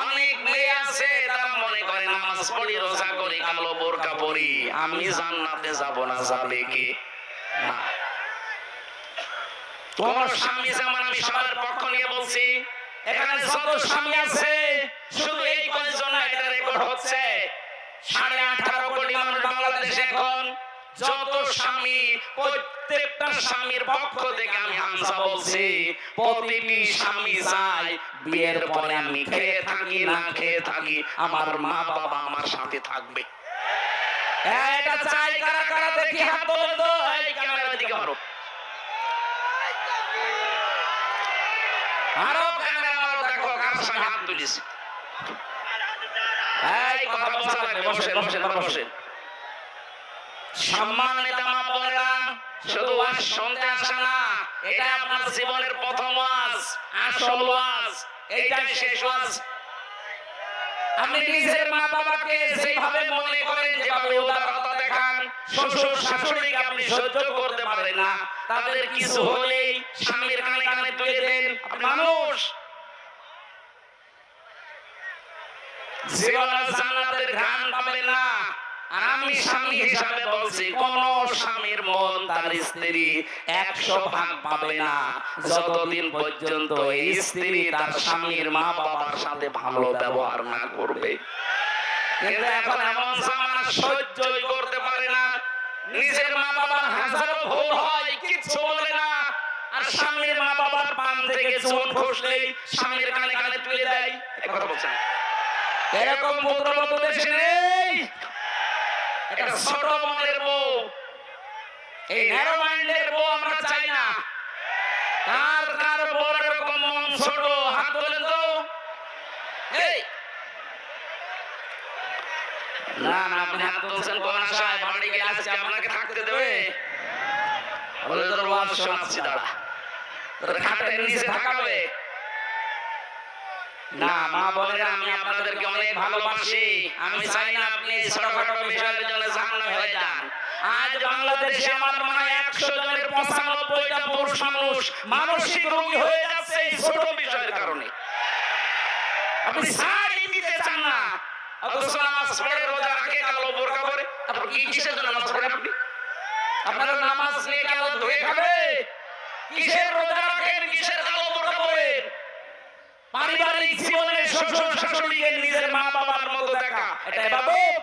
অনেক মেয়ে আছে তারা মনে করে নামাজ পড়ি, রোজা করি, কালো বোরকা পরি, আমি জান্নাতে যাব না, যাবে কি? না। কোন স্বামী, যেমন আমি সবার পক্ষ নিয়ে বলছি, এখানে যত স্বামী আছে শুধু এই কয়জন এটা রেকর্ড হচ্ছে, 18.5 কোটি মানুষ বাংলাদেশে এখন, যত স্বামী, প্রত্যেকটা স্বামীর পক্ষ থেকে আমি হামজা বলছি, প্রতিটি স্বামী চায় বিয়ের পরে আমি খেয়ে থাকি না খেয়ে থাকি, আমার মা বাবা আমার সাথে থাকবে। এটা চাই কারা কারা দেখি হাত তোলেন তো, এই ক্যামেরার দিকে মারো, আরো ক্যামেরা মারো, দেখো কার সঙ্গে হাত তুলিস। এই কথা বলা লাগবে, বসেন বসেন বসেন। সম্মানিত মা বোনেরা, শুধু ওয়াজ শুনতে আসা না, এটা আপনার জীবনের প্রথম ওয়াজ, আসল ওয়াজ, এইটাই শেষ ওয়াজ। আপনি নিজের মা বাবাকে যেভাবে মনে করেন, যেভাবে উদারতা দেখান, শ্বশুর শাশুড়িকে আপনি সহ্য করতে পারেন না, তাদের কিছু হলেই স্বামীর কানে কানে তুলে দেন, আপনি মানুষ জীবনে জান্নাতের ঘ্রাণ পাবেন না। আর আমি স্বামী হিসাবে বলছি, কোন স্বামীর মন তার স্ত্রী 100% পাবে না যতদিন পর্যন্ত এই স্ত্রী তার স্বামীর মা বাবার সাথে ভালো ব্যবহার না করবে। কিন্তু এখন এমন জামানা, সহ্যই করতে পারে না, নিজের মা বাবার হাজারো ভুল হয়, কিচ্ছু বলে না, আর স্বামীর মা বাবার পান থেকে চুন খসলেই স্বামীর কানে কানে তুলে দেয়। এই কথা বলছেন, এরকম পুত্রবধূ দেশে নেই। এটা ছোট মনের বউ, এই ন্যারো মাইন্ডের বউ আমরা চাই না। কার কার বউর এরকম মন ছোট, হাত তোলেন তো। এই না না, আপনি হাত তুলছেন কোন আশায়? বাড়ি গেলে আজকে আপনাকে থাকতে দেবে? বলে তোর ওয়াজ শোনাচ্ছি, দাঁড়া, তোর খাটের নিচে থাকাবে না। মা বোনেরা, আমি আপনাদেরকে অনেক ভালোবাসি, আমি চাই না আপনি ছোটখাটো বিষয়ের জন্য জাহান্নামে হয়ে যান। আজ বাংলাদেশে আমার মনে হয় 100 জনের 95টা পুরুষ মানুষ মানসিক রোগী হয়ে যাচ্ছে এই ছোট বিষয়ের কারণে। আপনি ছাড় দিতে চান না, অথচ নামাজ পড়ে, রোজা রাখে, কালো বোরকা পরে, তারপর কি কিসের জন্য নামাজ পড়েন আপনি? আপনারা নামাজ নিয়ে কেন ধুয়ে খাবে? কিসের রোজা রাখেন, কিসের কালো বোরকা পরেন? পারিবারিক জীবনে শ্বশুর শাশুড়িকে নিজের মা বাবার মতো দেখা, এটা এবাদত।